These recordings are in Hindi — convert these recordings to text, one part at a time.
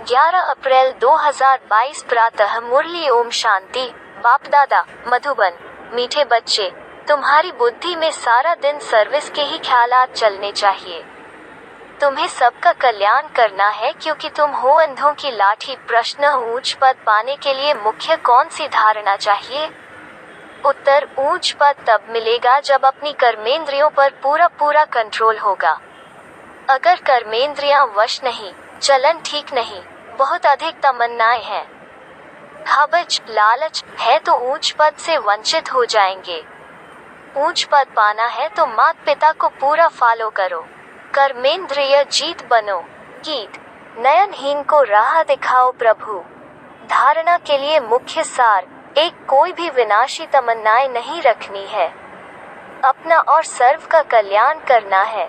11 अप्रैल 2022 प्रातः मुरली। ओम शांति। बाप दादा मधुबन। मीठे बच्चे, तुम्हारी बुद्धि में सारा दिन सर्विस के ही ख्यालात चलने चाहिए। तुम्हें सबका कल्याण करना है क्योंकि तुम हो अंधों की लाठी। प्रश्न, ऊंच पद पाने के लिए मुख्य कौन सी धारणा चाहिए? उत्तर, ऊंच पद तब मिलेगा जब अपनी कर्मेंद्रियों पर पूरा कंट्रोल होगा। अगर कर्मेंद्रियां वश नहीं, चलन ठीक नहीं, बहुत अधिक तमन्नाएं हैं, हबच लालच है तो ऊंच पद से वंचित हो जाएंगे। ऊंच पद पाना है तो माता पिता को पूरा फॉलो करो। कर्मेंद्रिय जीत बनो। गीत। नयनहीन को राह दिखाओ प्रभु। धारणा के लिए मुख्य सार, एक, कोई भी विनाशी तमन्नाएं नहीं रखनी है, अपना और सर्व का कल्याण करना है।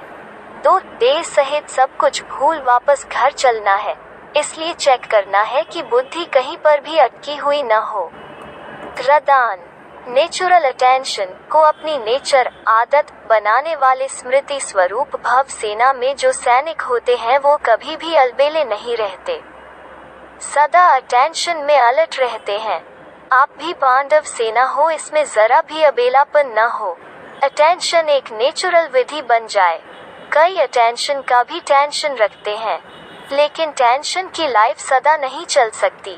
2, देह सहित सब कुछ भूल वापस घर चलना है, इसलिए चेक करना है कि बुद्धि कहीं पर भी अटकी हुई न हो। प्रदान, नेचुरल अटेंशन को अपनी नेचर आदत बनाने वाले स्मृति स्वरूप भव सेना में जो सैनिक होते हैं वो कभी भी अलबेले नहीं रहते, सदा अटेंशन में अलर्ट रहते हैं। आप भी पांडव सेना हो, इसमें जरा भी अबेलापन न हो। अटेंशन एक नेचुरल विधि बन जाए। कई अटेंशन का भी टेंशन रखते हैं, लेकिन टेंशन की लाइफ सदा नहीं चल सकती,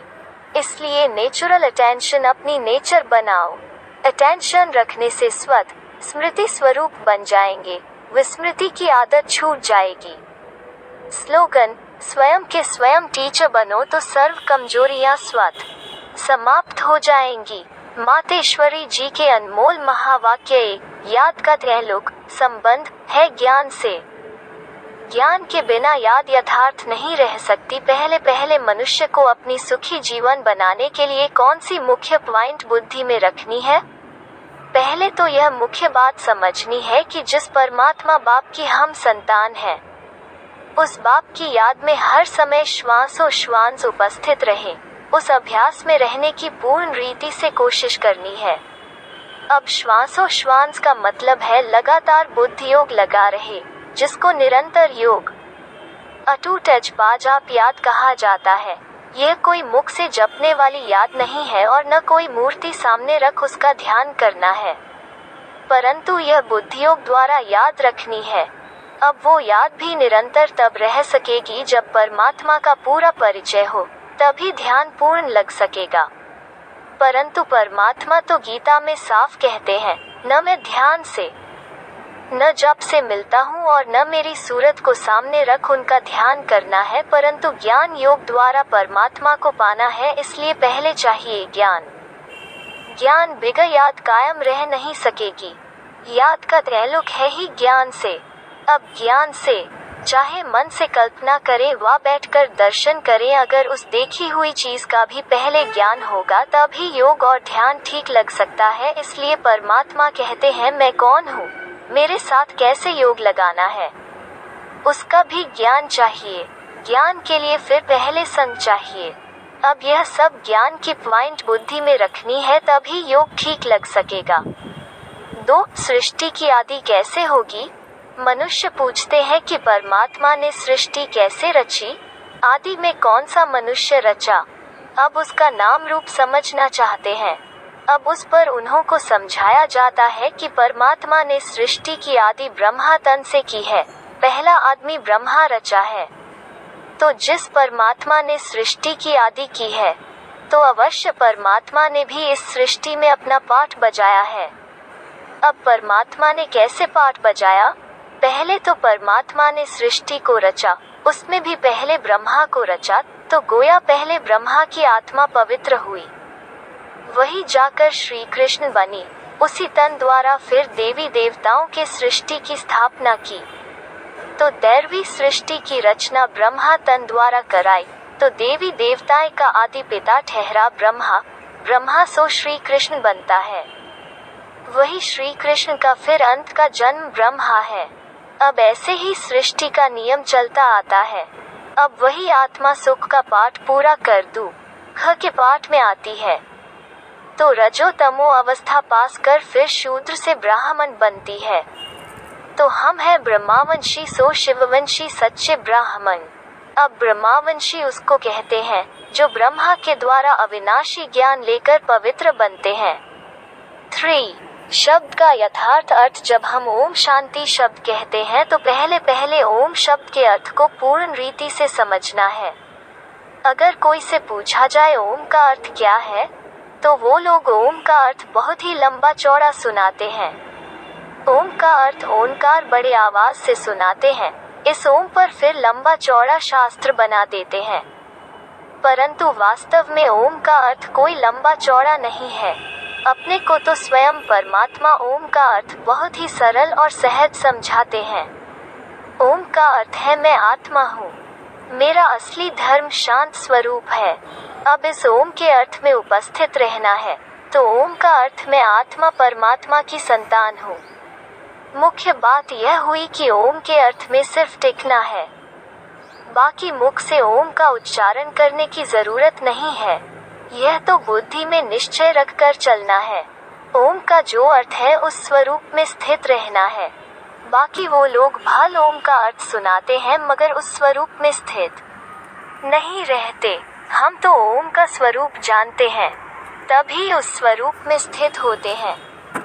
इसलिए नेचुरल अटेंशन अपनी नेचर बनाओ। अटेंशन रखने से स्वत स्मृति स्वरूप बन जाएंगे, विस्मृति की आदत छूट जाएगी। स्लोगन, स्वयं के स्वयं टीचर बनो तो सर्व कमजोरियां स्वत समाप्त हो जाएंगी। मातेश्वरी जी के अनमोल महावाक्य एक, याद का त्रैलोक संबंध है ज्ञान से। ज्ञान के बिना याद यथार्थ नहीं रह सकती। पहले मनुष्य को अपनी सुखी जीवन बनाने के लिए कौन सी मुख्य पॉइंट बुद्धि में रखनी है? पहले तो यह मुख्य बात समझनी है कि जिस परमात्मा बाप की हम संतान हैं, उस बाप की याद में हर समय श्वासोश्वास उपस्थित रहे। उस अभ्यास में रहने की पूर्ण रीति से कोशिश करनी है। अब श्वासोश्वास का मतलब है लगातार बुद्धि योग लगा रहे, जिसको निरंतर योग अटूट अजपाजाप याद कहा जाता है। यह कोई मुख से जपने वाली याद नहीं है और न कोई मूर्ति सामने रख उसका ध्यान करना है, परंतु यह बुद्धि योग द्वारा याद रखनी है। अब वो याद भी निरंतर तब रह सकेगी जब परमात्मा का पूरा परिचय हो, तभी ध्यान पूर्ण लग सकेगा। परंतु परमात्मा तो गीता में साफ कहते हैं, न मैं ध्यान से न जप से मिलता हूँ और न मेरी सूरत को सामने रख उनका ध्यान करना है, परंतु ज्ञान योग द्वारा परमात्मा को पाना है। इसलिए पहले चाहिए ज्ञान। ज्ञान बिगर याद कायम रह नहीं सकेगी। याद का त्रैलोक है ही ज्ञान से। अब ज्ञान से चाहे मन से कल्पना करें व बैठकर दर्शन करें, अगर उस देखी हुई चीज का भी पहले ज्ञान होगा तभी योग और ध्यान ठीक लग सकता है। इसलिए परमात्मा कहते हैं, मैं कौन हूँ, मेरे साथ कैसे योग लगाना है, उसका भी ज्ञान चाहिए। ज्ञान के लिए फिर पहले संग चाहिए। अब यह सब ज्ञान की पॉइंट बुद्धि में रखनी है, तभी योग ठीक लग सकेगा। 2, सृष्टि की आदि कैसे होगी? मनुष्य पूछते हैं कि परमात्मा ने सृष्टि कैसे रची, आदि में कौन सा मनुष्य रचा। अब उसका नाम रूप समझना चाहते हैं। अब उस पर उन्हों को समझाया जाता है कि परमात्मा ने सृष्टि की आदि ब्रह्मा तन से की है, पहला आदमी ब्रह्मा रचा है। तो जिस परमात्मा ने सृष्टि की आदि की है, तो अवश्य परमात्मा ने भी इस सृष्टि में अपना पाठ बजाया है। अब परमात्मा ने कैसे पाठ बजाया? पहले तो परमात्मा ने सृष्टि को रचा, उसमें भी पहले ब्रह्मा को रचा, तो गोया पहले ब्रह्मा की आत्मा पवित्र हुई, वही जाकर श्री कृष्ण बनी। उसी तन द्वारा फिर देवी देवताओं के सृष्टि की स्थापना की, तो दैवी सृष्टि की रचना ब्रह्मा तन द्वारा कराई, तो देवी देवताएं का आदि पिता ठहरा ब्रह्मा। ब्रह्मा सो श्री कृष्ण बनता है, वही श्री कृष्ण का फिर अंत का जन्म ब्रह्मा है। अब ऐसे ही सृष्टि का नियम चलता आता है। अब वही आत्मा सुख का पाठ पूरा कर दूं, ख के पाठ में आती है, तो रजो तमो अवस्था पास कर फिर शूद्र से ब्राह्मण बनती है। तो हम है ब्रह्मावंशी सो शिववंशी सच्चे ब्राह्मण। अब ब्रह्मावंशी उसको कहते हैं जो ब्रह्मा के द्वारा अविनाशी ज्ञान लेकर पवित्र बनते हैं। 3. शब्द का यथार्थ अर्थ। जब हम ओम शांति शब्द कहते हैं तो पहले ओम शब्द के अर्थ को पूर्ण रीति से समझना है। अगर कोई से पूछा जाए ओम का अर्थ क्या है, तो वो लोग ओम का अर्थ बहुत ही लंबा चौड़ा सुनाते हैं। ओम का अर्थ ओंकार बड़े आवाज से सुनाते हैं। इस ओम पर फिर लंबा चौड़ा शास्त्र बना देते हैं, परंतु वास्तव में ओम का अर्थ कोई लंबा चौड़ा नहीं है। अपने को तो स्वयं परमात्मा ओम का अर्थ बहुत ही सरल और सहज समझाते हैं। ओम का अर्थ है मैं आत्मा हूँ, मेरा असली धर्म शांत स्वरूप है। अब इस ओम के अर्थ में उपस्थित रहना है, तो ओम का अर्थ मैं आत्मा परमात्मा की संतान हूँ। मुख्य बात यह हुई कि ओम के अर्थ में सिर्फ टिकना है, बाकी मुख से ओम का उच्चारण करने की जरूरत नहीं है। यह तो बुद्धि में निश्चय रखकर चलना है। ओम का जो अर्थ है उस स्वरूप में स्थित रहना है। बाकी वो लोग भल ओम का अर्थ सुनाते हैं मगर उस स्वरूप में स्थित नहीं रहते। हम तो ओम का स्वरूप जानते हैं, तभी उस स्वरूप में स्थित होते हैं।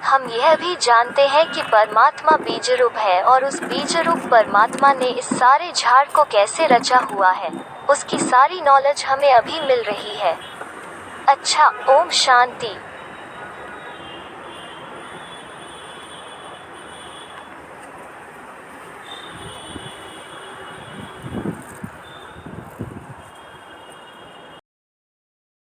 हम यह भी जानते हैं कि परमात्मा बीजरूप है और उस बीजरूप परमात्मा ने इस सारे झाड़ को कैसे रचा हुआ है, उसकी सारी नॉलेज हमें अभी मिल रही है। अच्छा, ओम शांति।